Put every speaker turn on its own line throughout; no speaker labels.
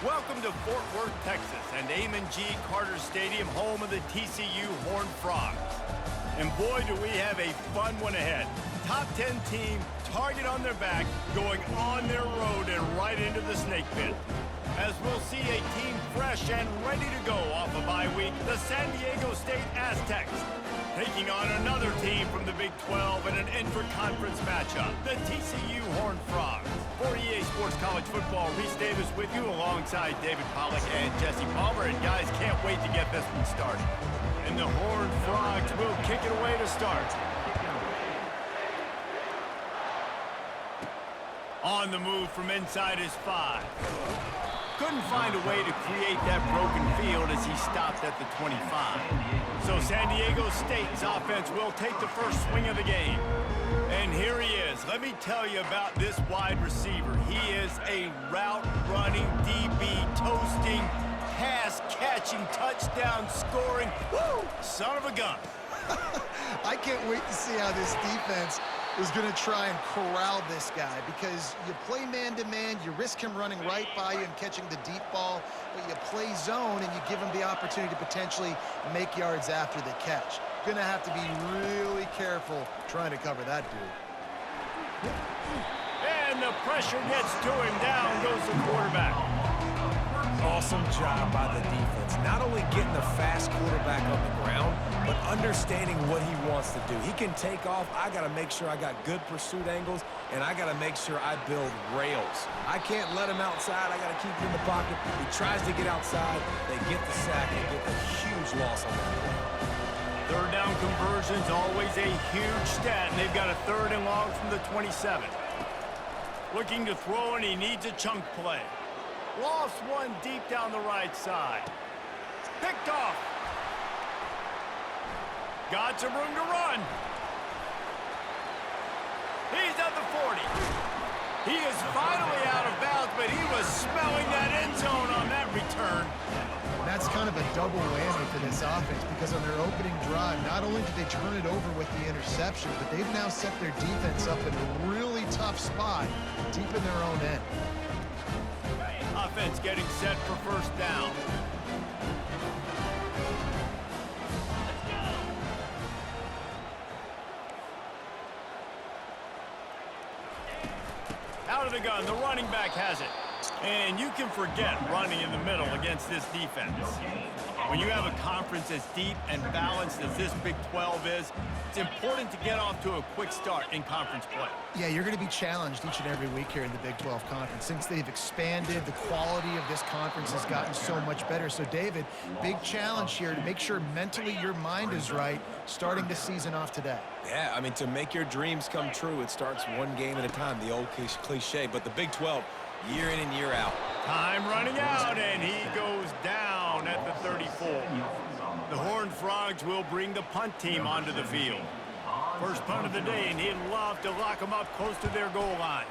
Welcome to Fort Worth, Texas, and Amon G. Carter Stadium, home of the TCU Horned Frogs. And boy, do we have a fun one ahead. Top 10 team, target on their back, going on their road and right into the snake pit. As we'll see a team fresh and ready to go off a bye week, the San Diego State Aztecs, taking on another team from the Big 12 in an intra-conference matchup, the TCU Horned Frogs. For EA Sports College Football, Reese Davis with you alongside David Pollack and Jesse Palmer. And guys, can't wait to get this one started. And the Horned Frogs will kick it away to start. On the move from inside his 5. Couldn't find a way to create that broken field as he stopped at the 25. So San Diego State's offense will take the first swing of the game. And here he is. Let me tell you about this wide receiver. He is a route-running, DB toasting, pass-catching, touchdown-scoring, woo, son of a gun.
I can't wait to see how this defense is going to try and corral this guy, because you play man-to-man, you risk him running right by you and catching the deep ball, but you play zone and you give him the opportunity to potentially make yards after the catch. Going to have to be really careful trying to cover that dude.
And the pressure gets to him. Down goes the quarterback.
Awesome job by the defense. Not only getting the fast quarterback on the ground, but understanding what he wants to do. He can take off. I got to make sure I got good pursuit angles, and I got to make sure I build rails. I can't let him outside. I got to keep him in the pocket. He tries to get outside. They get the sack and get a huge loss on that play.
Third down conversion's always a huge stat, and they've got a 3rd and long from the 27. Looking to throw, and he needs a chunk play. Lost one deep down the right side. Picked off. Got some room to run. He's at the 40. He is finally out of bounds, but he was smelling that end zone on that return.
That's kind of a double whammy for this offense, because on their opening drive, not only did they turn it over with the interception, but they've now set their defense up in a really tough spot deep in their own end.
Offense getting set for first down. Out of the gun, the running back has it. And you can forget running in the middle against this defense. When you have a conference as deep and balanced as this Big 12 is, it's important to get off to a quick start in conference play.
Yeah, you're going to be challenged each and every week here in the Big 12 Conference. Since they've expanded, the quality of this conference has gotten so much better. So, David, big challenge here to make sure mentally your mind is right starting the season off today.
Yeah, I mean, to make your dreams come true, it starts one game at a time, the old cliche. But the Big 12, year in and year out.
Time running out, and he goes down at the 34. The Horned Frogs will bring the punt team onto the field. First punt of the day, and he'd love to lock them up close to their goal line.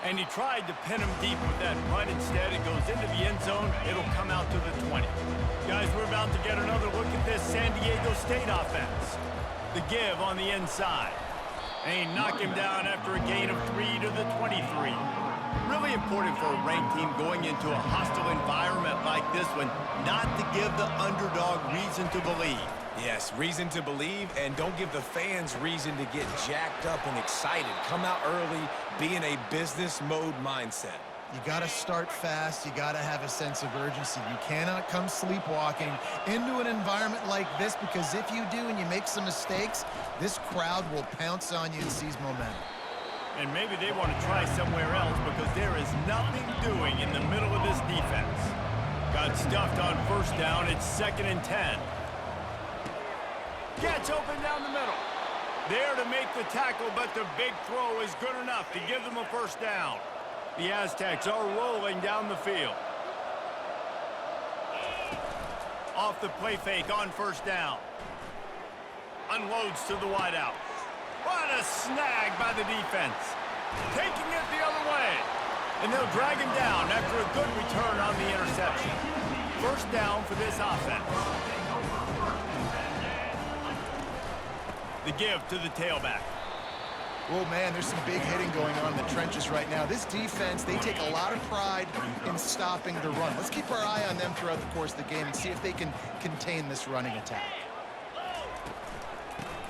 And he tried to pin him deep with that punt. Instead, it goes into the end zone. It'll come out to the 20. Guys, we're about to get another look at this San Diego State offense. The give on the inside. And he knocked him down after a gain of 3 to the 23. Really important for a ranked team going into a hostile environment like this one, not to give the underdog reason to believe.
Yes, reason to believe, and don't give the fans reason to get jacked up and excited. Come out early, be in a business mode mindset.
You got to start fast. You got to have a sense of urgency. You cannot come sleepwalking into an environment like this, because if you do and you make some mistakes, this crowd will pounce on you and seize momentum.
And maybe they want to try somewhere else, because there is nothing doing in the middle of this defense. Got stuffed on first down. It's 2nd and 10. Gets open down the middle. There to make the tackle, but the big throw is good enough to give them a first down. The Aztecs are rolling down the field. Off the play fake on first down. Unloads to the wideout. What a snag by the defense. Taking it the other way. And they'll drag him down after a good return on the interception. First down for this offense. The give to the tailback.
Oh, man, there's some big hitting going on in the trenches right now. This defense, they take a lot of pride in stopping the run. Let's keep our eye on them throughout the course of the game and see if they can contain this running attack.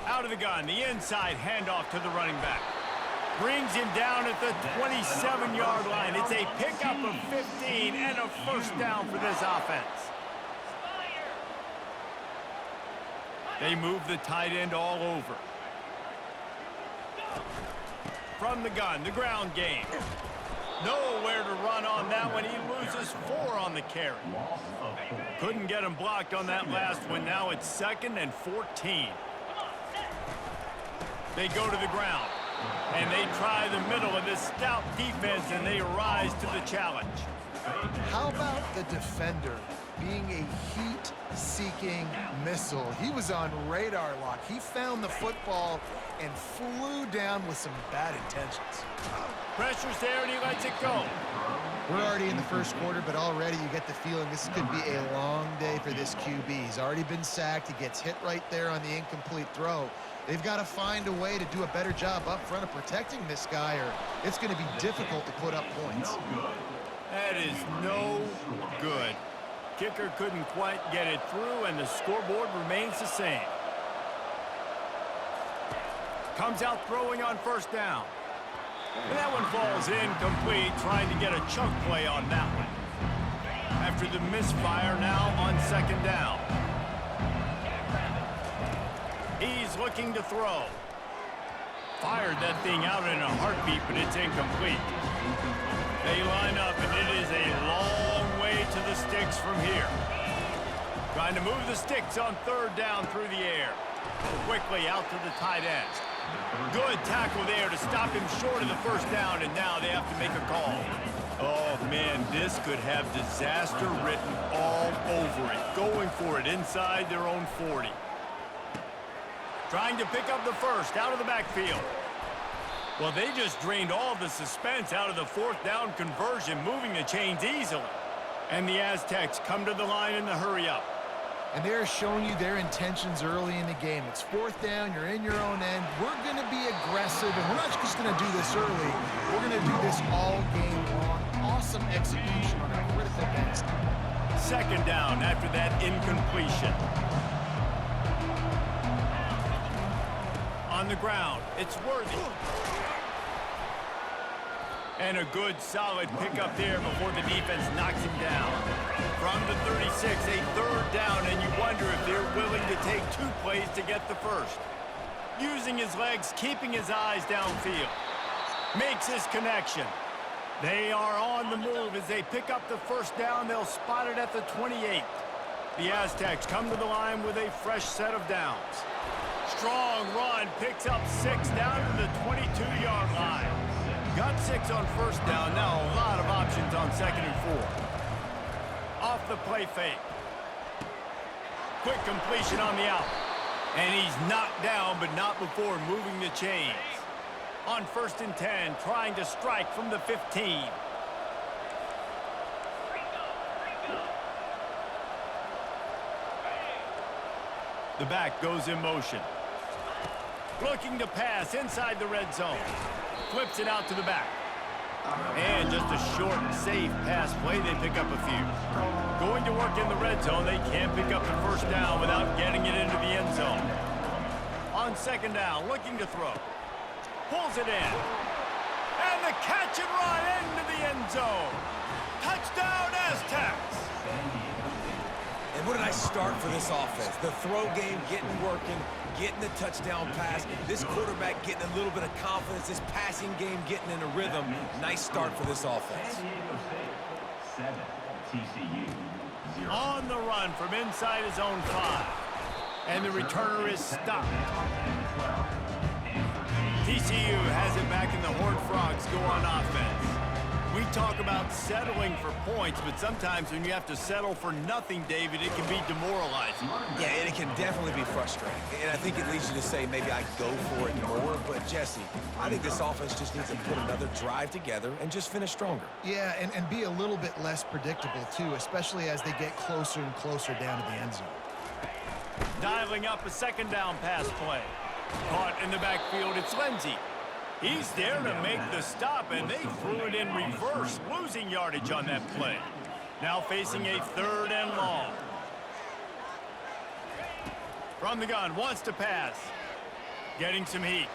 Out of the gun, the inside handoff to the running back. Brings him down at the 27-yard line. It's a pickup of 15 and a first down for this offense. They move the tight end all over. From the gun, the ground game. Nowhere to run on that one. He loses 4 on the carry. Couldn't get him blocked on that last one. Now it's 2nd and 14. They go to the ground, and they try the middle of this stout defense, and they rise to the challenge.
How about the defender being a heat-seeking missile? He was on radar lock. He found the football and flew down with some bad intentions.
Pressure's there, and he lets it go.
We're already in the first quarter, but already you get the feeling this could be a long day for this QB. He's already been sacked. He gets hit right there on the incomplete throw. They've got to find a way to do a better job up front of protecting this guy, or it's going to be difficult to put up points.
That is no good. Kicker couldn't quite get it through, and the scoreboard remains the same. Comes out throwing on first down. And that one falls incomplete, trying to get a chunk play on that one. After the misfire, now on 2nd down. He's looking to throw. Fired that thing out in a heartbeat, but it's incomplete. They line up, and it is a long way to the sticks from here. Trying to move the sticks on 3rd down through the air. Quickly out to the tight end. Good tackle there to stop him short of the first down, and now they have to make a call. Oh, man, this could have disaster written all over it. Going for it inside their own 40. Trying to pick up the first out of the backfield. Well, they just drained all the suspense out of the 4th down conversion, moving the chains easily. And the Aztecs come to the line in the hurry-up.
And they're showing you their intentions early in the game. It's 4th down, you're in your own end. We're going to be aggressive, and we're not just going to do this early. We're going to do this all game long. Awesome execution on a critical pass.
2nd down after that incompletion. On the ground, it's Worthy. And a good, solid pickup there before the defense knocks him down. From the 36, a 3rd down, and you wonder if they're willing to take 2 plays to get the first. Using his legs, keeping his eyes downfield. Makes his connection. They are on the move as they pick up the first down. They'll spot it at the 28. The Aztecs come to the line with a fresh set of downs. Strong run, picks up 6 down to the 22-yard line. Got 6 on first down, now a lot of options on 2nd and 4. Off the play fake. Quick completion on the out. And he's knocked down, but not before moving the chains. On 1st and 10, trying to strike from the 15. The back goes in motion. Looking to pass inside the red zone. Flips it out to the back. And just a short, safe pass play. They pick up a few. Going to work in the red zone. They can't pick up the first down without getting it into the end zone. On 2nd down, looking to throw. Pulls it in. And the catch and run into the end zone. Touchdown, Aztecs.
And what a nice start for this offense. The throw game getting working, getting the touchdown pass. This quarterback getting a little bit of confidence. This passing game getting in a rhythm. Nice start for this offense.
TCU 0.
On the run from inside his own 5. And the returner is stopped. TCU has it back, and the Horned Frogs go on offense. We talk about settling for points, but sometimes when you have to settle for nothing, David, it can be demoralizing.
Yeah, and it can definitely be frustrating. And I think it leads you to say maybe I go for it more. But, Jesse, I think this offense just needs to put another drive together and just finish stronger.
Yeah, and be a little bit less predictable, too, especially as they get closer and closer down to the end zone.
Dialing up a 2nd down pass play. Caught in the backfield, it's Lindsey. He's there to make the stop, and they threw it in reverse, losing yardage on that play. Now facing a 3rd and long. From the gun, wants to pass. Getting some heat.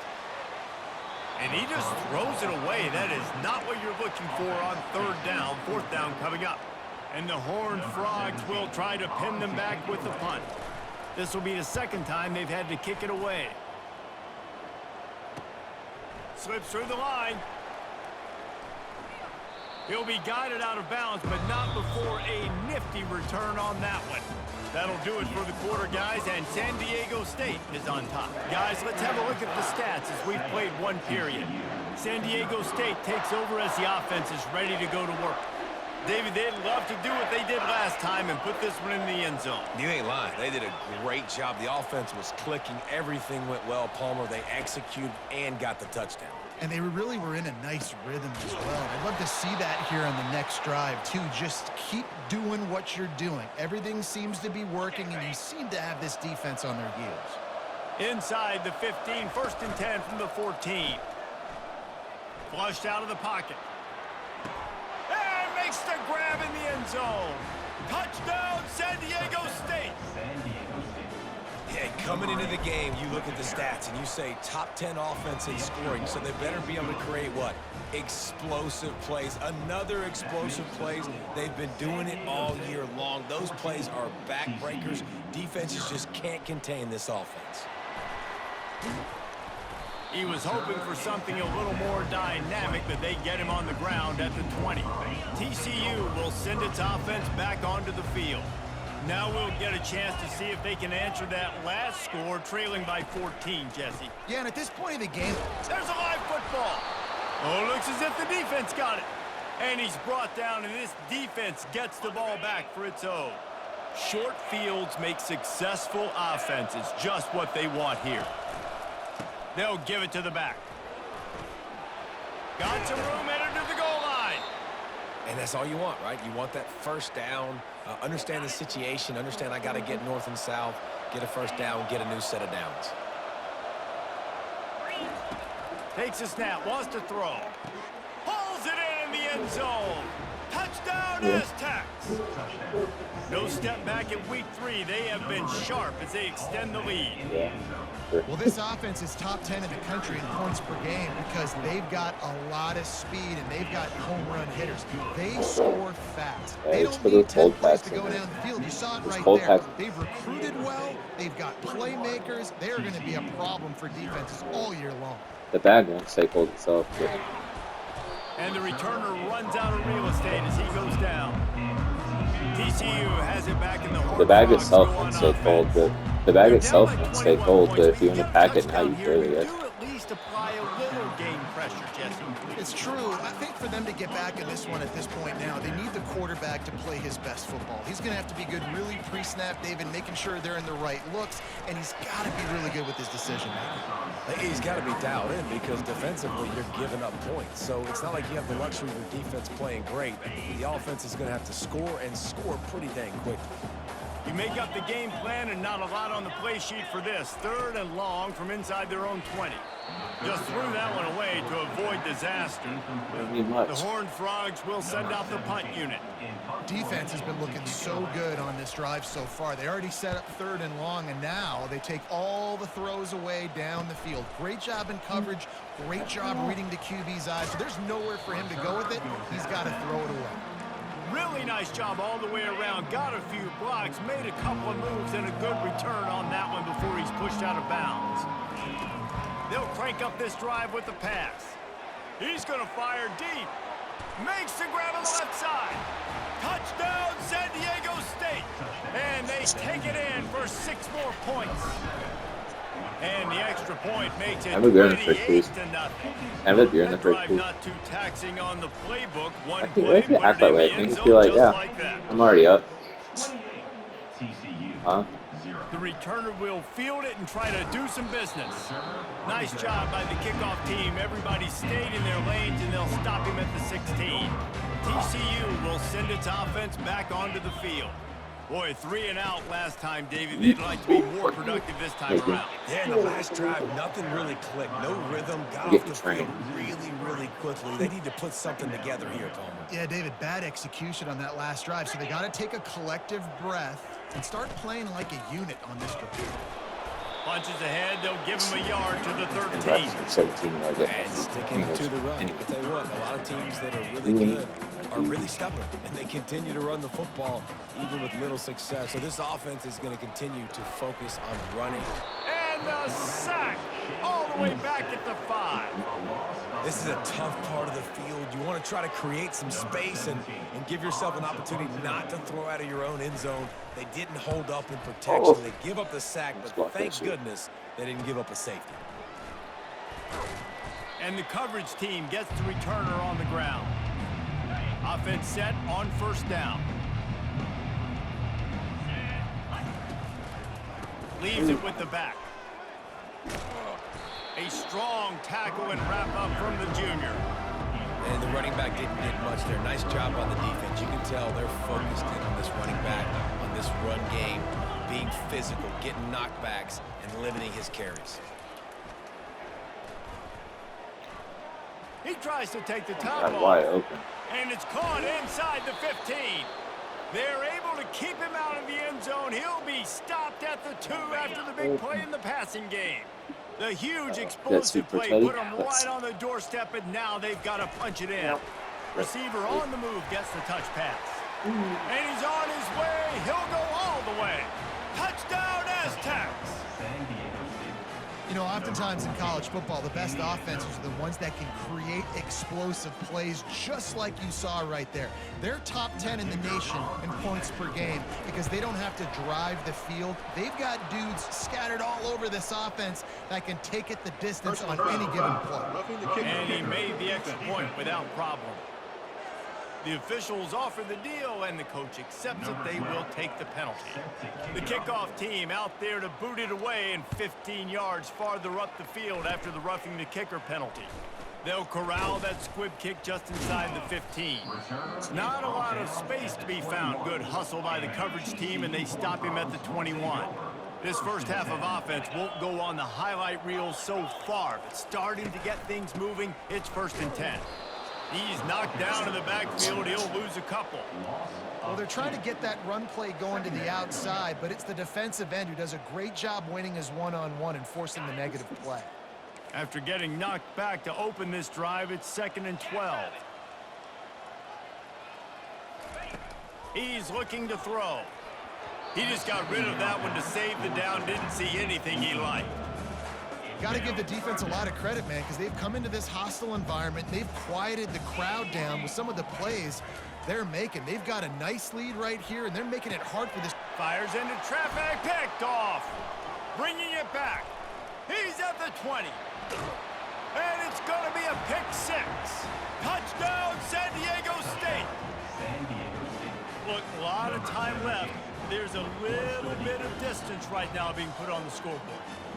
And he just throws it away. That is not what you're looking for on 3rd down, 4th down coming up. And the Horned Frogs will try to pin them back with the punt. This will be the 2nd time they've had to kick it away. Slips through the line. He'll be guided out of bounds, but not before a nifty return on that one. That'll do it for the quarter, guys, and San Diego State is on top. Guys, let's have a look at the stats as we've played 1 period. San Diego State takes over as the offense is ready to go to work. David, they'd love to do what they did last time and put this one in the end zone.
You ain't lying. They did a great job. The offense was clicking. Everything went well, Palmer. They executed and got the touchdown.
And they really were in a nice rhythm as well. I'd love to see that here on the next drive, too. Just keep doing what you're doing. Everything seems to be working, and you seem to have this defense on their heels.
Inside the 15, 1st and 10 from the 14. Flushed out of the pocket. And makes the grab in the end zone. Touchdown, San Diego State.
Yeah, coming into the game, you look at the stats and you say top 10 offense in scoring, so they better be able to create what? Explosive plays. Another explosive plays. They've been doing it all year long. Those plays are backbreakers. Defenses just can't contain this offense.
He was hoping for something a little more dynamic, but they get him on the ground at the 20. TCU will send its offense back onto the field. Now we'll get a chance to see if they can answer that last score, trailing by 14, Jesse.
Yeah, and at this point in the game,
there's a live football. Oh, looks as if the defense got it. And he's brought down, and this defense gets the ball back for its own. Short fields make successful offenses just what they want here. They'll give it to the back. Got some room headed to the goal line.
And that's all you want, right? You want that 1st down. Understand the situation. Understand I got to get north and south, get a 1st down, get a new set of downs.
Takes a snap, wants to throw. Pulls it in the end zone. Touchdown, Aztecs. No step back in week 3. They have been sharp as they extend the lead.
well, this offense is top 10 in the country in points per game because they've got a lot of speed and they've got home run hitters. They score fast. They don't need 10 plays to go down the field. You saw it right there. They've recruited well. They've got playmakers. They're going to be a problem for defenses all year long.
The bag won't stay cold itself.
And the returner runs out of real estate as he goes down. TCU has it back in the Horned
The bag
Frogs
itself
go
won't
on
stay
offense.
cold, but the bag itself won't stay cold, but if you want to pack it now, you barely get.
Do at least apply a little game pressure, Jesse.
It's true. I think for them to get back in this one at this point now, they need the quarterback to play his best football. He's going to have to be good really pre-snap, David, making sure they're in the right looks, and he's got to be really good with his decision-making.
He's got to be dialed in because defensively you're giving up points. So it's not like you have the luxury of your defense playing great. The offense is going to have to score and score pretty dang quickly.
You make up the game plan and not a lot on the play sheet for this. 3rd and long from inside their own 20. Just threw that one away to avoid disaster.
Don't need much.
The Horned Frogs will send out the punt unit.
Defense has been looking so good on this drive so far. They already set up 3rd and long, and now they take all the throws away down the field. Great job in coverage. Great job reading the QB's eyes. So there's nowhere for him to go with it. He's got to throw it away.
Really nice job all the way around. Got a few blocks, made a couple of moves, and a good return on that one before he's pushed out of bounds. They'll crank up this drive with the pass. He's going to fire deep. Makes the grab on the left side. Touchdown, San Diego State. And they take it in for 6 more points. And the extra point makes it 28-0.
Have a beer in the fridge, please.
Not too taxing on the playbook.
I think if you act that way, I think you feel like, yeah, I'm already up. Huh?
The returner will field it and try to do some business. Nice job by the kickoff team. Everybody stayed in their lanes, and they'll stop him at the 16. TCU will send its offense back onto the field. Boy, 3 and out last time, David. They'd like to be more productive this time around.
Yeah, in the last drive, nothing really clicked. No rhythm. Got off the field really, really quickly. They need to put something together here, Palmer.
Yeah, David, bad execution on that last drive. So they got to take a collective breath and start playing like a unit on this drive.
Punches ahead, they'll give him a yard to the 13.
17 yards ahead.
And sticking to the run. I'll tell you what, a lot of teams that are really good are really stubborn, and they continue to run the football even with little success. So this offense is going to continue to focus on running.
And the sack all the way back at the 5.
This is a tough part of the field. You want to try to create some space and give yourself an opportunity not to throw out of your own end zone. They didn't hold up in protection. They give up the sack, but thank goodness they didn't give up a safety.
And the coverage team gets the returner on the ground. Offense set on first down. Leaves it with the back. A strong tackle and wrap up from the junior.
And the running back didn't get much there. Nice job on the defense. You can tell they're focused in on this running back, on this run game, being physical, getting knockbacks, and limiting his carries.
He tries to take the top off.
Wide open.
And it's caught inside the 15. They're able to keep him out of the end zone. He'll be stopped at the 2 after the big play in the passing game. The huge explosive play put him right on the doorstep, and now they've got to punch it in. Receiver on the move gets the touch pass. And he's on his way. He'll go all the way. Touchdown, Aztecs.
You know, oftentimes in college football, the best offenses are the ones that can create explosive plays just like you saw right there. They're top 10 in the nation in points per game because they don't have to drive the field. They've got dudes scattered all over this offense that can take it the distance on any given play.
And he made the extra point without problem. The officials offer the deal, and the coach accepts it. They will take the penalty. The kickoff team out there to boot it away and 15 yards farther up the field after the roughing the kicker penalty. They'll corral that squib kick just inside the 15. Not a lot of space to be found. Good hustle by the coverage team, and they stop him at the 21. This first half of offense won't go on the highlight reel so far, but starting to get things moving, it's 1st and 10. He's knocked down in the backfield. He'll lose a couple.
Well, they're trying to get that run play going to the outside, but it's the defensive end who does a great job winning his one-on-one and forcing the negative play.
After getting knocked back to open this drive, it's 2nd and 12. He's looking to throw. He just got rid of that one to save the down. Didn't see anything he liked.
Got to give the defense a lot of credit, man, because they've come into this hostile environment. They've quieted the crowd down with some of the plays they're making. They've got a nice lead right here, and they're making it hard for this.
Fires into traffic, picked off. Bringing it back. He's at the 20. And it's going to be a pick 6. Touchdown, San Diego State. Look, a lot of time left. There's a little bit of distance right now being put on the scoreboard.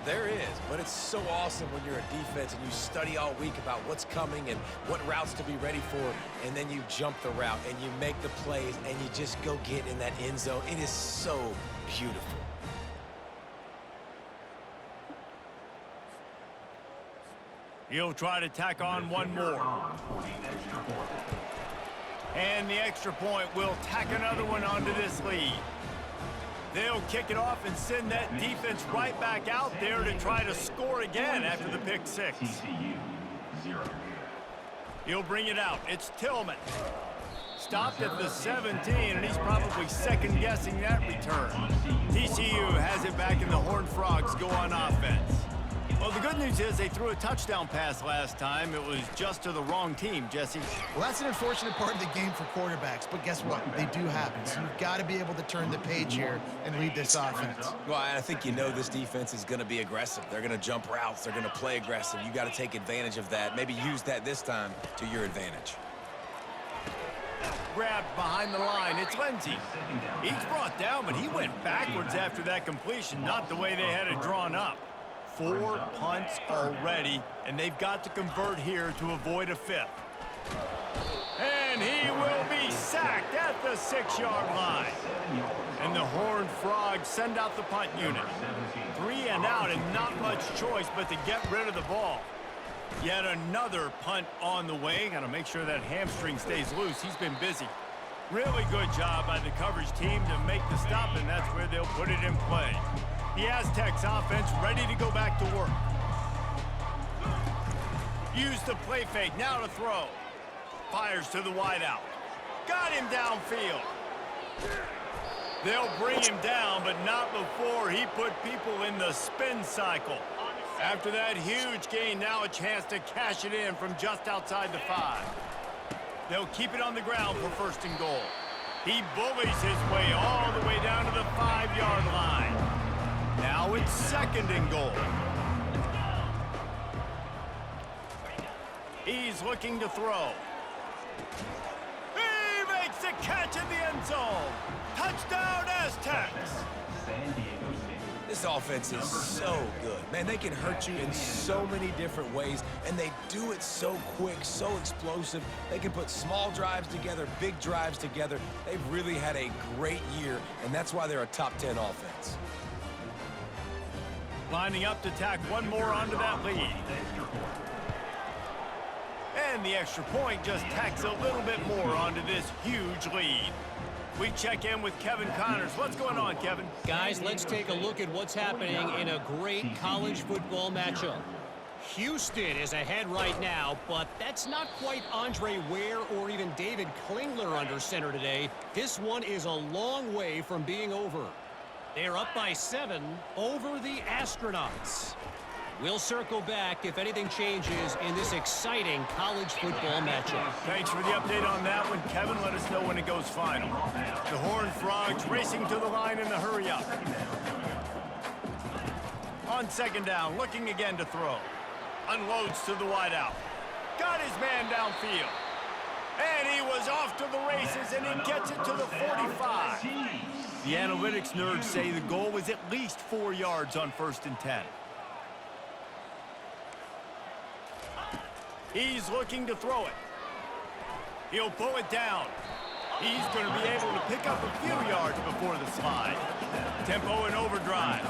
There is, but it's so awesome when you're a defense and you study all week about what's coming and what routes to be ready for, and then you jump the route and you make the plays and you just go get in that end zone. It is so beautiful.
He'll try to tack on one more. And the extra point will tack another one onto this lead. They'll kick it off and send that defense right back out there to try to score again after the pick 6.
TCU 0.
He'll bring it out. It's Tillman. Stopped at the 17, and he's probably second-guessing that return. TCU has it back, and the Horned Frogs go on offense. Well, the good news is they threw a touchdown pass last time. It was just to the wrong team, Jesse.
Well, that's an unfortunate part of the game for quarterbacks, but guess what? They do happen. So you've got to be able to turn the page here and lead this offense.
Well, I think you know this defense is going to be aggressive. They're going to jump routes. They're going to play aggressive. You got to take advantage of that. Maybe use that this time to your advantage.
Grabbed behind the line. It's Lindsey. He's brought down, but he went backwards after that completion, not the way they had it drawn up. 4 punts already, and they've got to convert here to avoid a 5th. And he will be sacked at at the 6-yard line. And the Horned Frogs send out the punt unit. 3 and out and not much choice but to get rid of the ball. Yet another punt on the way. Got to make sure that hamstring stays loose. He's been busy. Really good job by the coverage team to make the stop, and that's where they'll put it in play. The Aztecs offense ready to go back to work. Use the play fake, now to throw. Fires to the wideout. Got him downfield. They'll bring him down, but not before he put people in the spin cycle. After that huge gain, now a chance to cash it in from just outside the 5. They'll keep it on the ground for 1st and goal. He bullies his way all the way down to the 5-yard line. Now it's 2nd and goal. He's looking to throw. He makes the catch in the end zone. Touchdown, Aztecs.
This offense is so good. Man, they can hurt you in so many different ways, and they do it so quick, so explosive. They can put small drives together, big drives together. They've really had a great year, and that's why they're a top 10 offense.
Lining up to tack one more onto that lead. And the extra point just tacks a little bit more onto this huge lead. We check in with Kevin Connors. What's going on, Kevin?
Guys, let's take a look at what's happening in a great college football matchup. Houston is ahead right now, but that's not quite Andre Ware or even David Klingler under center today. This one is a long way from being over. They're up by 7 over the Astronauts. We'll circle back if anything changes in this exciting college football matchup.
Thanks for the update on that one, Kevin. Let us know when it goes final. The Horned Frogs racing to the line in the hurry up. On 2nd down, looking again to throw. Unloads to the wideout. Got his man downfield. And he was off to the races, and he gets it to the 45. The analytics nerds say the goal was at least 4 yards on 1st and 10. He's looking to throw it. He'll pull it down. He's going to be able to pick up a few yards before the slide. Tempo and overdrive.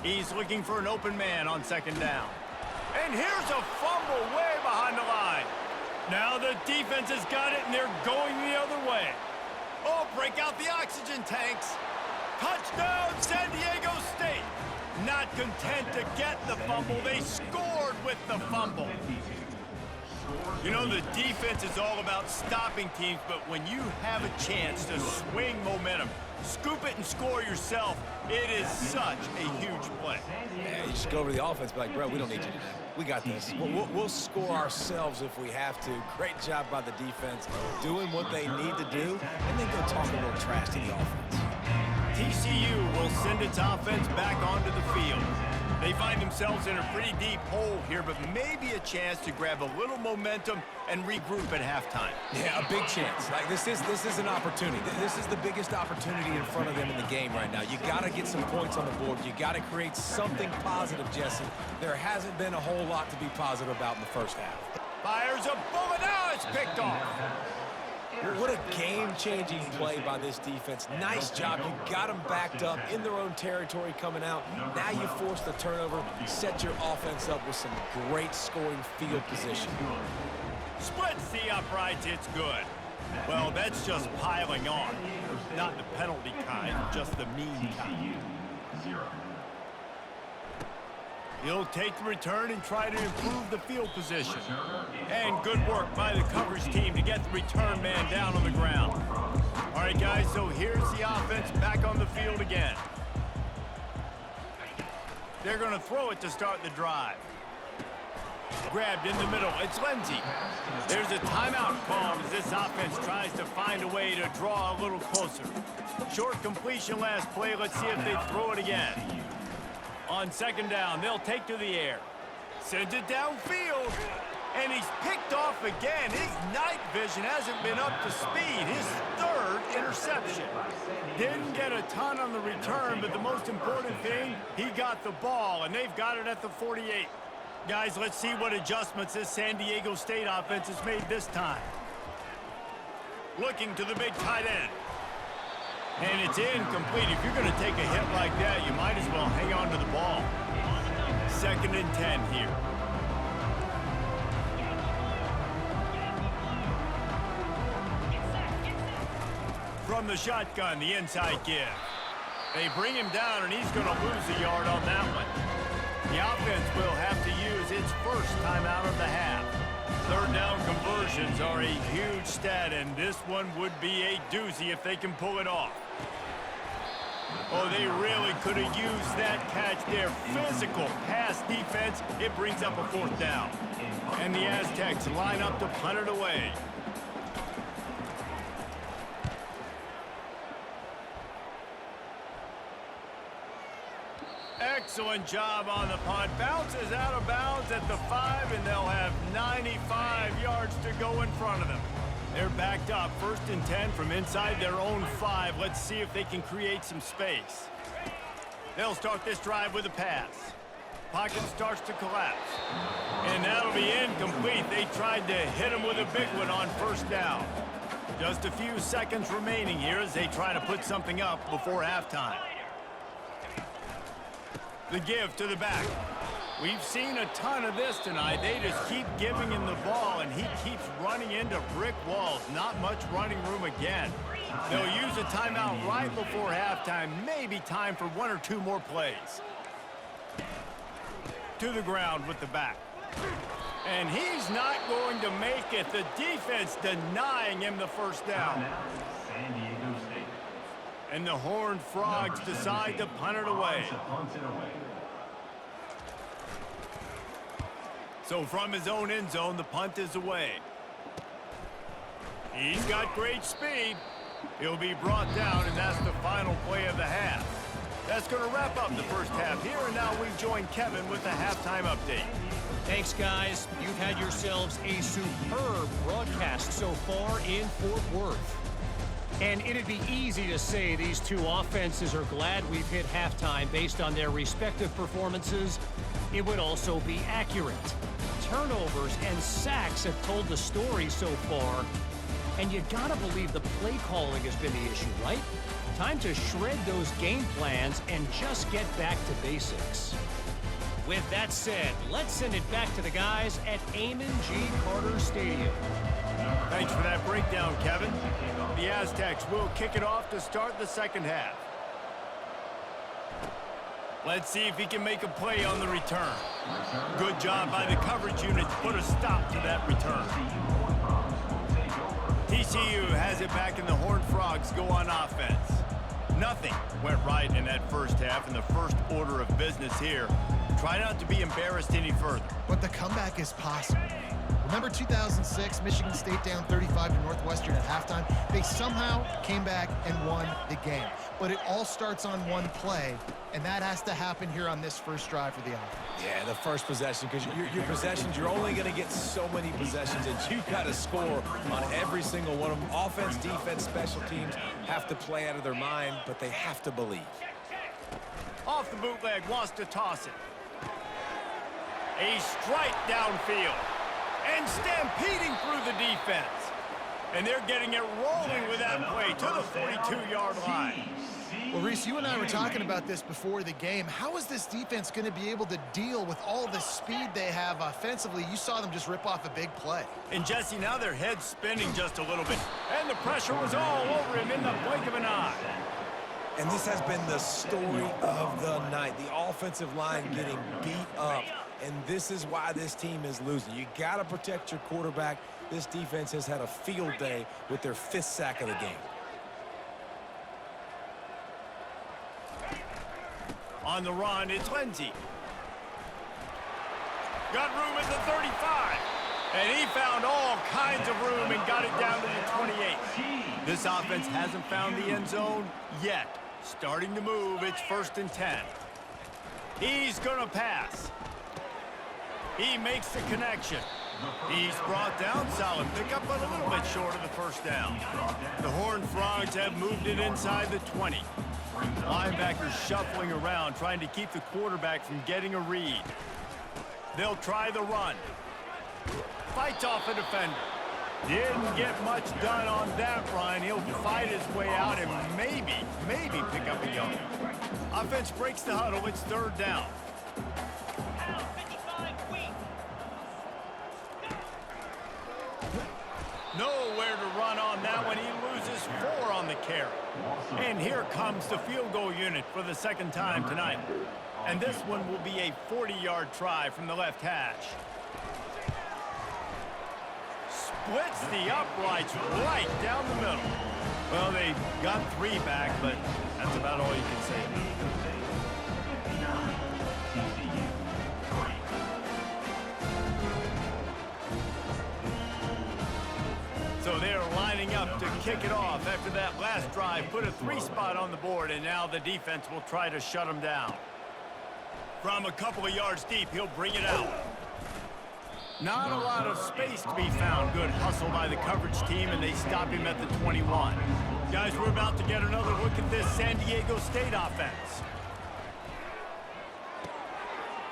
He's looking for an open man on 2nd down. And here's a fumble way behind the line. Now the defense has got it, and they're going the other way. Oh, break out the oxygen tanks. Touchdown, San Diego State. Not content to get the fumble, they scored with the fumble. You know, the defense is all about stopping teams, but when you have a chance to swing momentum, scoop it and score yourself, it is such a huge play.
Yeah, you just go over to the offense, be like, bro, we don't need you today. We got this. We'll score ourselves if we have to. Great job by the defense, doing what they need to do, and then go talk a little trash to the offense.
TCU will send its offense back onto the field. They find themselves in a pretty deep hole here, but maybe a chance to grab a little momentum and regroup at halftime.
Yeah, a big chance. Like this is an opportunity. This is the biggest opportunity in front of them in the game right now. You got to get some points on the board. You got to create something positive, Jesse. There hasn't been a whole lot to be positive about in the first half.
Fires a bullet. Now it's picked off.
What a game-changing play by this defense. Nice job. You got them backed up in their own territory coming out. Now you force the turnover, set your offense up with some great scoring field position.
Splits the uprights. It's good. Well, that's just piling on. Not the penalty kind, just the mean kind. He'll take the return and try to improve the field position. And good work by the coverage team to get the return man down on the ground. All right, guys, so here's the offense back on the field again. They're going to throw it to start the drive. Grabbed in the middle. It's Lindsey. There's a timeout called as this offense tries to find a way to draw a little closer. Short completion last play. Let's see if they throw it again. On 2nd down, they'll take to the air. Sends it downfield. And he's picked off again. His night vision hasn't been up to speed. His 3rd interception. Didn't get a ton on the return, but the most important thing, he got the ball, and they've got it at the 48. Guys, let's see what adjustments this San Diego State offense has made this time. Looking to the big tight end. And it's incomplete. If you're going to take a hit like that, you might as well hang on to the ball. 2nd and 10 here. From the shotgun, the inside give. They bring him down, and he's going to lose a yard on that one. The offense will have to use its first timeout of the half. 3rd down conversions are a huge stat, and this one would be a doozy if they can pull it off. Oh, they really could have used that catch there. Physical pass defense. It brings up a 4th down. And the Aztecs line up to punt it away. Excellent job on the punt. Bounces out of bounds at the 5, and they'll have 95 yards to go in front of them. They're backed up. 1st and 10 from inside their own 5. Let's see if they can create some space. They'll start this drive with a pass. Pocket starts to collapse. And that'll be incomplete. They tried to hit him with a big one on 1st down. Just a few seconds remaining here as they try to put something up before halftime. The give to the back. We've seen a ton of this tonight. They just keep giving him the ball, and he keeps running into brick walls. Not much running room again. They'll use a timeout right before halftime. Maybe time for 1 or 2 more plays. To the ground with the back. And he's not going to make it. The defense denying him the 1st down.
San Diego State.
And the Horned Frogs decide to punt it away. So from his own end zone, the punt is away. He's got great speed. He'll be brought down, and that's the final play of the half. That's going to wrap up the 1st half here, and now we join Kevin with the halftime update.
Thanks, guys. You've had yourselves a superb broadcast so far in Fort Worth. And it'd be easy to say these two offenses are glad we've hit halftime based on their respective performances. It would also be accurate. Turnovers and sacks have told the story so far. And you gotta believe the play calling has been the issue, right? Time to shred those game plans and just get back to basics. With that said, let's send it back to the guys at Amon G. Carter Stadium.
Thanks for that breakdown, Kevin. The Aztecs will kick it off to start the 2nd half. Let's see if he can make a play on the return. Good job by the coverage unit to put a stop to that return. TCU has it back, and the Horned Frogs go on offense. Nothing went right in that 1st half, and the first order of business here. Try not to be embarrassed any further.
But the comeback is possible. Remember 2006, Michigan State down 35 to Northwestern at halftime? They somehow came back and won the game. But it all starts on one play, and that has to happen here on this 1st drive for the offense.
Yeah, the 1st possession, because your possessions, you're only going to get so many possessions, and you've got to score on every single one of them. Offense, defense, special teams have to play out of their mind, but they have to believe.
Off the bootleg, wants to toss it. A strike downfield. And stampeding through the defense. And they're getting it rolling with that play to the 42-yard line.
Well, Reese, you and I were talking about this before the game. How is this defense going to be able to deal with all the speed they have offensively? You saw them just rip off a big play.
And, Jesse, now their head's spinning just a little bit. And the pressure was all over him in the blink of an eye.
And this has been the story of the night. The offensive line getting beat up. And this is why this team is losing. You got to protect your quarterback. This defense has had a field day with their 5th sack of the game.
On the run, it's Lindsey. Got room at the 35. And he found all kinds of room and got it down to the 28. This offense hasn't found the end zone yet. Starting to move, it's 1st and 10. He's going to pass. He makes the connection. He's brought down, solid pickup, but a little bit short of the 1st down. The Horned Frogs have moved it inside the 20. Linebackers shuffling around, trying to keep the quarterback from getting a read. They'll try the run. Fights off a defender. Didn't get much done on that run. He'll fight his way out and maybe pick up a yard. Offense breaks the huddle. It's third down. Nowhere to run on that one. He loses 4 on the carry. And here comes the field goal unit for the second time tonight. And this one will be a 40-yard try from the left hash. Splits the uprights right down the middle. Well, they got 3 back, but that's about all you can say about it. So they're lining up to kick it off after that last drive. Put a 3 spot on the board, and now the defense will try to shut them down. From a couple of yards deep, he'll bring it out. Not a lot of space to be found. Good hustle by the coverage team, and they stop him at the 21. Guys, we're about to get another look at this San Diego State offense.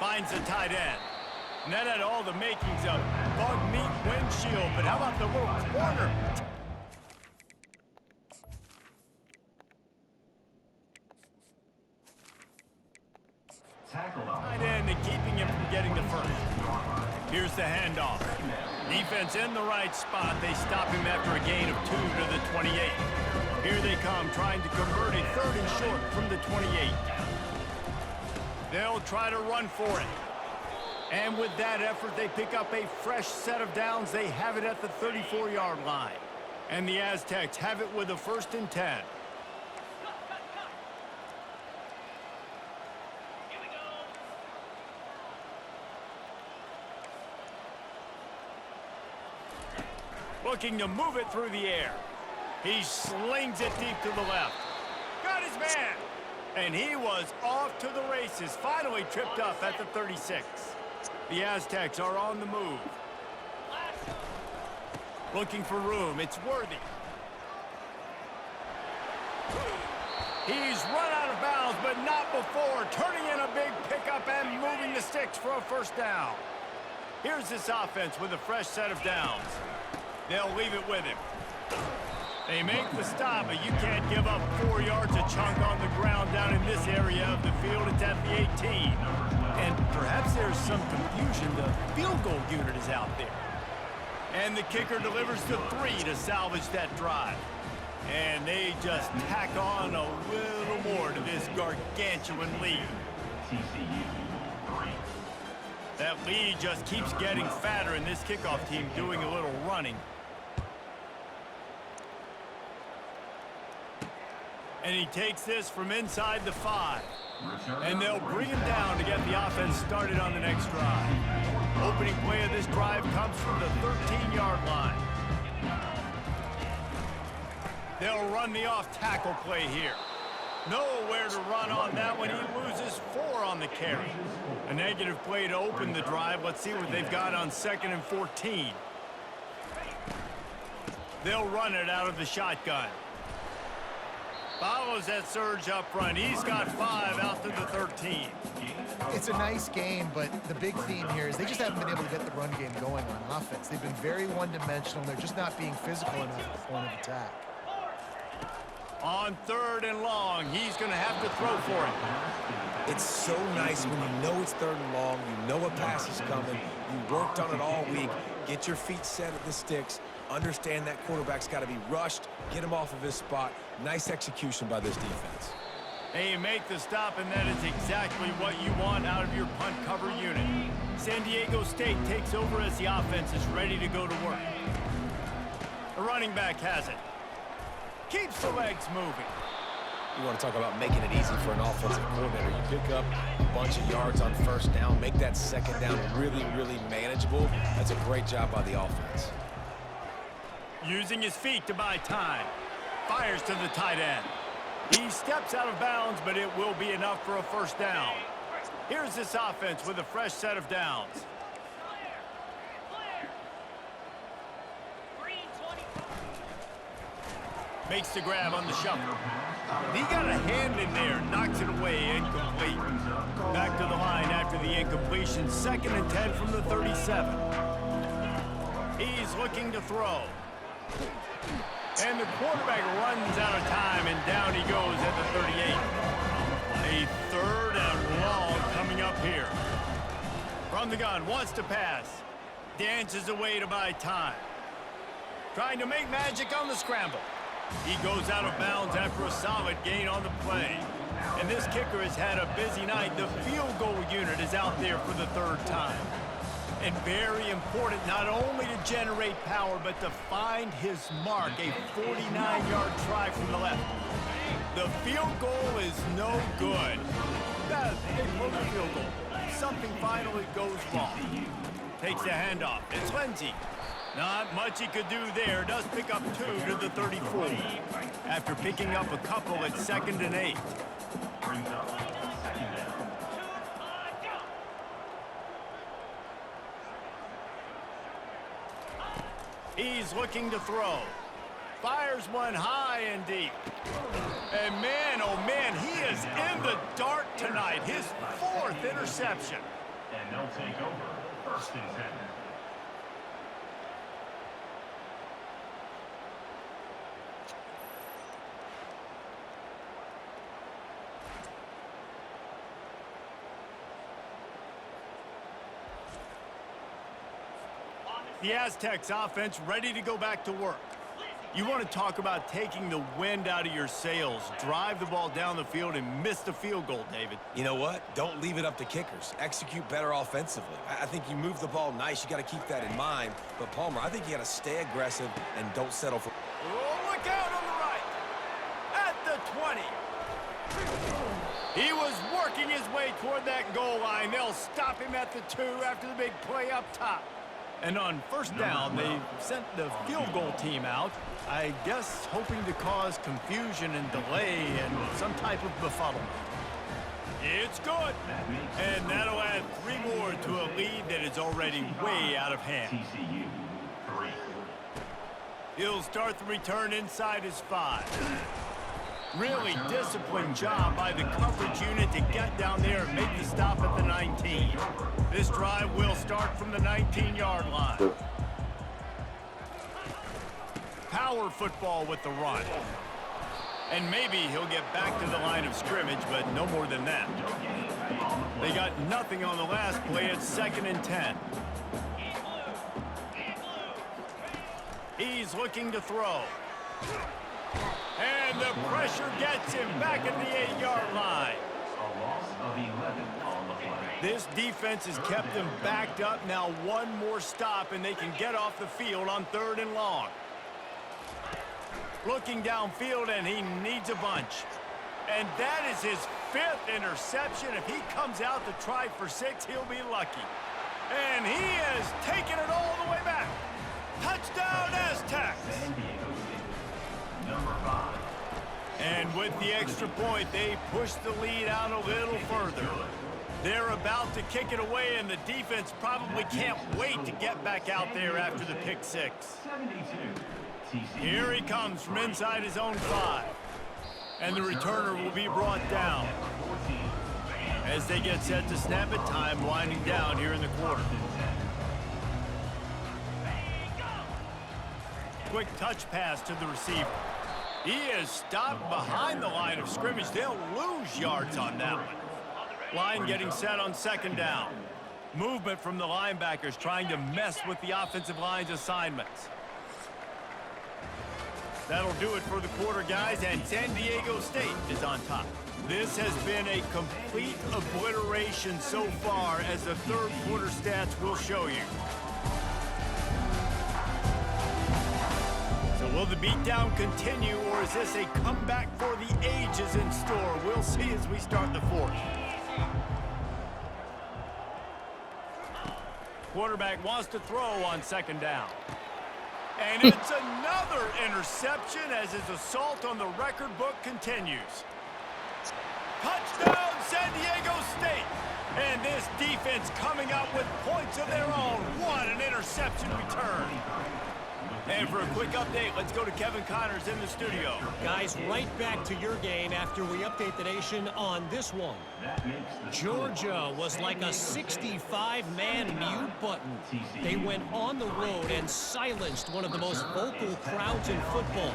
Finds the tight end. And that had all the makings of bug meat windshield, but how about the little corner? Tight end and keeping him from getting the first. Here's the handoff. Defense in the right spot. They stop him after a gain of 2 to the 28. Here they come, trying to convert a 3rd and short from the 28. They'll try to run for it. And with that effort, they pick up a fresh set of downs. They have it at the 34-yard line. And the Aztecs have it with a 1st and 10. Looking to move it through the air. He slings it deep to the left. Got his man. And he was off to the races. Finally tripped up at the 36. The Aztecs are on the move. Looking for room. It's Worthy. He's run out of bounds, but not before. Turning in a big pickup and moving the sticks for a 1st down. Here's this offense with a fresh set of downs. They'll leave it with him. They make the stop, but you can't give up 4 yards a chunk on the ground down in this area of the field. It's at the 18. And perhaps there's some confusion. The field goal unit is out there. And the kicker delivers the 3 to salvage that drive. And they just tack on a little more to this gargantuan lead. That lead just keeps getting fatter, and this kickoff team doing a little running. And he takes this from inside the 5. And they'll bring him down to get the offense started on the next drive. Opening play of this drive comes from the 13-yard line. They'll run the off-tackle play here. Nowhere to run on that one. He loses 4 on the carry. A negative play to open the drive. Let's see what they've got on 2nd and 14. They'll run it out of the shotgun. Follows that surge up front. He's got 5 out to the 13.
It's a nice game, but the big theme here is they just haven't been able to get the run game going on offense. They've been very one-dimensional. They're just not being physical enough at the point of attack.
On 3rd and long, he's going to have to throw for it.
It's so nice when you know it's 3rd and long, you know a pass is coming, you worked on it all week, get your feet set at the sticks, understand that quarterback's got to be rushed, get him off of his spot. Nice execution by this defense.
They make the stop, and that is exactly what you want out of your punt cover unit. San Diego State takes over as the offense is ready to go to work. The running back has it. Keeps the legs moving.
You want to talk about making it easy for an offensive coordinator. You pick up a bunch of yards on 1st down, make that 2nd down really, really manageable. That's a great job by the offense.
Using his feet to buy time. Fires to the tight end. He steps out of bounds, but it will be enough for a 1st down. Here's this offense with a fresh set of downs. Makes the grab on the shuffle. He got a hand in there, knocks it away, incomplete. Back to the line after the incompletion, 2nd and 10 from the 37. He's looking to throw. And the quarterback runs out of time, and down he goes at the 38. A 3rd and long coming up here. From the gun, wants to pass. Dances away to buy time. Trying to make magic on the scramble. He goes out of bounds after a solid gain on the play. And this kicker has had a busy night. The field goal unit is out there for the 3rd time. And very important not only to generate power, but to find his mark, a 49-yard try from the left. The field goal is no good. They blow the field goal. Something finally goes wrong. Takes the handoff. It's Lindsey. Not much he could do there. Does pick up 2 to the 34. After picking up a couple at 2nd and 8. He's looking to throw. Fires one high and deep. And man, oh man, he is in the dark tonight. His 4th interception.
And they'll take over 1st and 10.
The Aztecs offense ready to go back to work. You want to talk about taking the wind out of your sails. Drive the ball down the field and miss the field goal, David.
You know what? Don't leave it up to kickers. Execute better offensively. I think you move the ball nice. You got to keep that in mind. But, Palmer, I think you got to stay aggressive and don't settle for...
Oh, look out on the right. At the 20. He was working his way toward that goal line. They'll stop him at the 2 after the big play up top. And on 1st down, they sent the field goal team out, I guess hoping to cause confusion and delay and some type of befuddlement. It's good. And that'll add 3 more to a lead that is already way out of hand.
TCU 3.
He'll start the return inside his 5. Really disciplined job by the coverage unit to get down there and make the stop at the 19. This drive will start from the 19-yard line. Power football with the run. And maybe he'll get back to the line of scrimmage, but no more than that. They got nothing on the last play at 2nd and 10. He's looking to throw. And the pressure gets him back at the 8-yard line.
A loss of 11 on the play.
This defense has kept them backed up. Now 1 more stop, and they can get off the field on 3rd and long. Looking downfield, and he needs a bunch. And that is his 5th interception. If he comes out to try for 6, he'll be lucky. And he has taken it all the way back. Touchdown, Aztecs!
Number 5.
And with the extra point, they push the lead out a little further. They're about to kick it away, and the defense probably can't wait to get back out there after the pick 6.
72.
Here he comes from inside his own 5. And the returner will be brought down. As they get set to snap it, time winding down here in the quarter. Quick touch pass to the receiver. He is stopped behind the line of scrimmage. They'll lose yards on that one. Line getting set on 2nd down. Movement from the linebackers trying to mess with the offensive line's assignments. That'll do it for the quarter, guys, and San Diego State is on top. This has been a complete obliteration so far, as the 3rd quarter stats will show you. So will the beatdown continue, or is this a comeback for the ages in store? We'll see as we start the 4th. Quarterback wants to throw on 2nd down. And it's another interception as his assault on the record book continues. Touchdown, San Diego State! And this defense coming up with points of their own. What an interception return. And for a quick update, let's go to Kevin Connors in the studio.
Guys, right back to your game after we update the nation on this one. Georgia was like a 65-man mute button. They went on the road and silenced one of the most vocal crowds in football.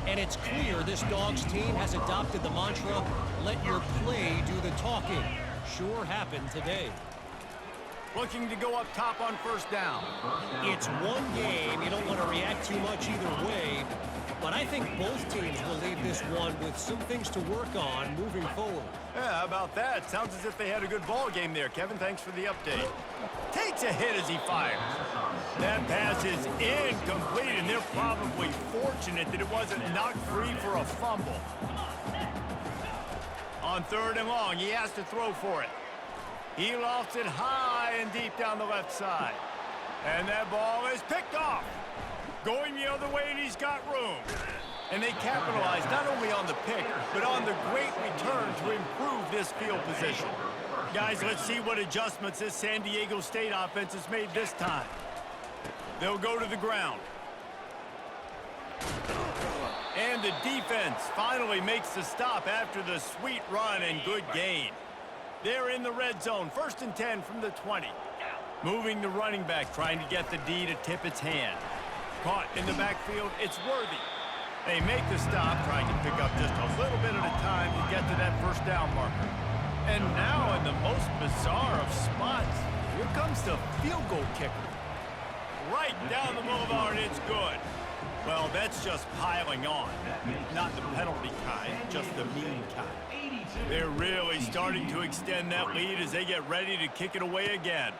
And it's clear this Dogs team has adopted the mantra, let your play do the talking. Sure happened today.
Looking to go up top on first down.
It's one game. You don't want to react too much either way. But I think both teams will leave this one with some things to work on moving forward.
Yeah, how about that? Sounds as if they had a good ball game there, Kevin. Thanks for the update. Takes a hit as he fires. That pass is incomplete, and they're probably fortunate that it wasn't knocked free for a fumble. On 3rd and long, he has to throw for it. He lofts it high and deep down the left side. And that ball is picked off. Going the other way, and he's got room. And they capitalize not only on the pick, but on the great return to improve this field position. Guys, let's see what adjustments this San Diego State offense has made this time. They'll go to the ground. And the defense finally makes the stop after the sweet run and good gain. They're in the red zone, 1st and 10 from the 20. Moving the running back, trying to get the D to tip its hand. Caught in the backfield, it's Worthy. They make the stop, trying to pick up just a little bit at a time to get to that first down marker. And now in the most bizarre of spots, here comes the field goal kicker. Right down the boulevard, it's good. Well, that's just piling on. Not the penalty kind, just the mean kind. They're really starting to extend that lead as they get ready to kick it away again.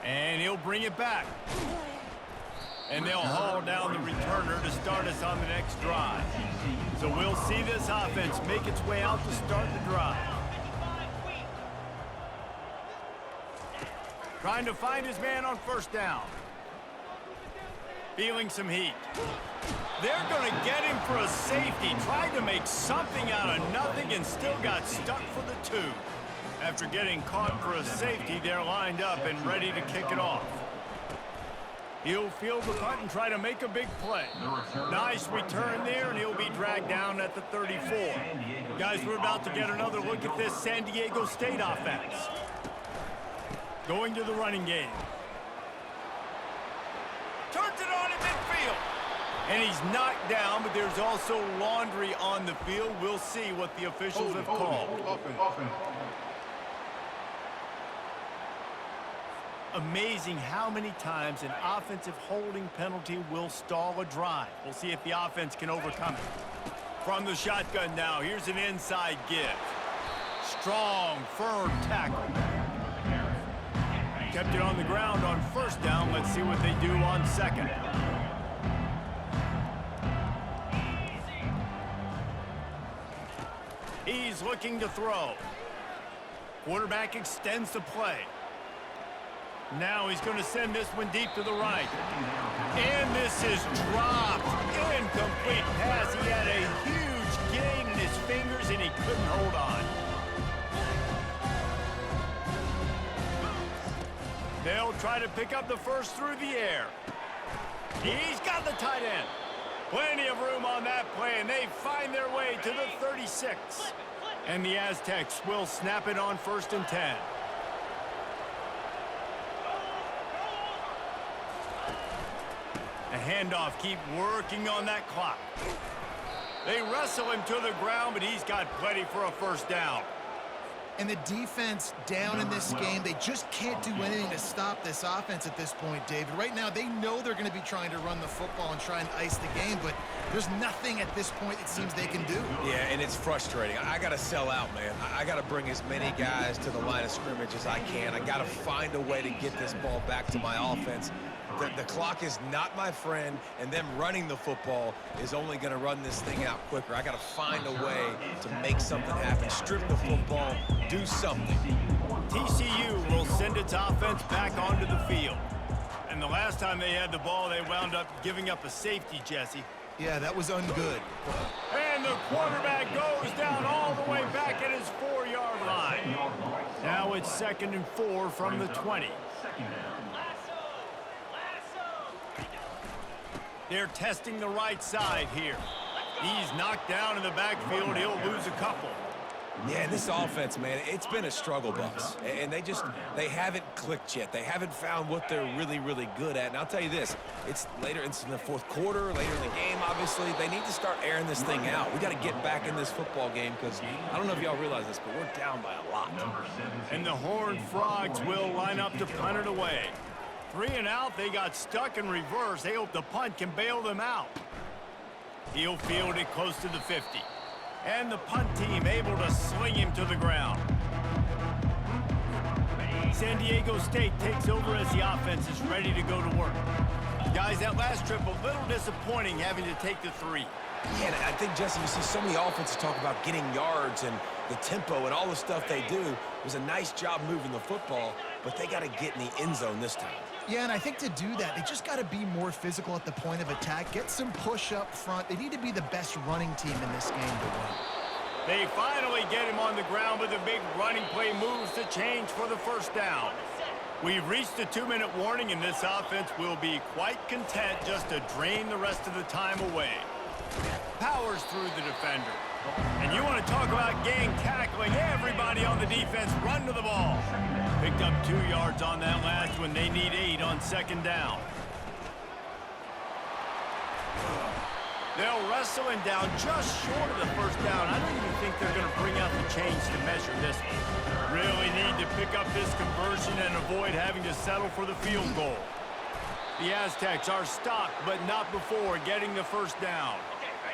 And he'll bring it back. And they'll haul down the returner to start us on the next drive. So we'll see this offense make its way out to start the drive. Trying to find his man on first down. Feeling some heat. They're going to get him for a safety. Tried to make something out of nothing and still got stuck for the 2. After getting caught for a safety, they're lined up and ready to kick it off. He'll field the punt and try to make a big play. Nice return there, and he'll be dragged down at the 34. Guys, we're about to get another look at this San Diego State offense. Going to the running game. Turns it on in midfield. And he's knocked down, but there's also laundry on the field. We'll see what the officials have called. Amazing how many times an offensive holding penalty will stall a drive. We'll see if the offense can overcome it. From the shotgun now, here's an inside give. Strong, firm tackle. Kept it on the ground on first down. Let's see what they do on second. He's looking to throw. Quarterback extends the play. Now he's going to send this one deep to the right. And this is dropped. Incomplete pass. He had a huge gain in his fingers, and he couldn't hold on. They'll try to pick up the first through the air. He's got the tight end. Plenty of room on that play, and they find their way to the 36. And the Aztecs will snap it on 1st and 10. A handoff, keep working on that clock. They wrestle him to the ground, but he's got plenty for a first down.
And the defense down in this game, they just can't do anything to stop this offense at this point, David. Right now, they know they're going to be trying to run the football and try and ice the game, but there's nothing at this point it seems they can do.
Yeah, and it's frustrating. I got to sell out, man. I got to bring as many guys to the line of scrimmage as I can. I got to find a way to get this ball back to my offense. The clock is not my friend, and them running the football is only going to run this thing out quicker. I got to find a way to make something happen. Strip the football, do something.
TCU will send its offense back onto the field. And the last time they had the ball, they wound up giving up a safety, Jesse.
Yeah, that was ungood.
And the quarterback goes down all the way back at his 4-yard line. Now it's 2nd and 4 from the 20. They're testing the right side here. He's knocked down in the backfield. He'll lose a couple.
Yeah, this offense, man, it's been a struggle bus. And they haven't clicked yet. They haven't found what they're really, really good at. And I'll tell you this, it's in the fourth quarter, later in the game, obviously. They need to start airing this thing out. We got to get back in this football game because I don't know if y'all realize this, but we're down by a lot.
And the Horned Frogs will line up to punt it away. 3 and out, they got stuck in reverse. They hope the punt can bail them out. He'll field it close to the 50. And the punt team able to sling him to the ground. San Diego State takes over as the offense is ready to go to work. Guys, that last trip a little disappointing having to take the 3.
Yeah, and I think, Jesse, you see so many offenses talk about getting yards and the tempo and all the stuff they do. It was a nice job moving the football, but they got to get in the end zone this time.
Yeah, and I think to do that, they just got to be more physical at the point of attack, get some push up front. They need to be the best running team in this game to win.
They finally get him on the ground with a big running play moves to change for the first down. We've reached the 2-minute warning, and this offense will be quite content just to drain the rest of the time away. Powers through the defender. And you want to talk about gang tackling. Everybody on the defense run to the ball. Picked up 2 yards on that last one. They need 8 on second down. They'll wrestle him down just short of the first down. I don't even think they're going to bring out the chains to measure this one. Really need to pick up this conversion and avoid having to settle for the field goal. The Aztecs are stopped, but not before getting the first down.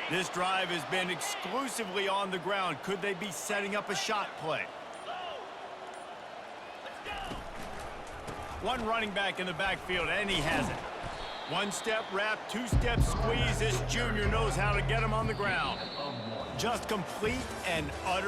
This drive has been exclusively on the ground. Could they be setting up a shot play? One running back in the backfield, and he has it. 1-step wrap, 2-step squeeze. This junior knows how to get him on the ground. Just complete and utter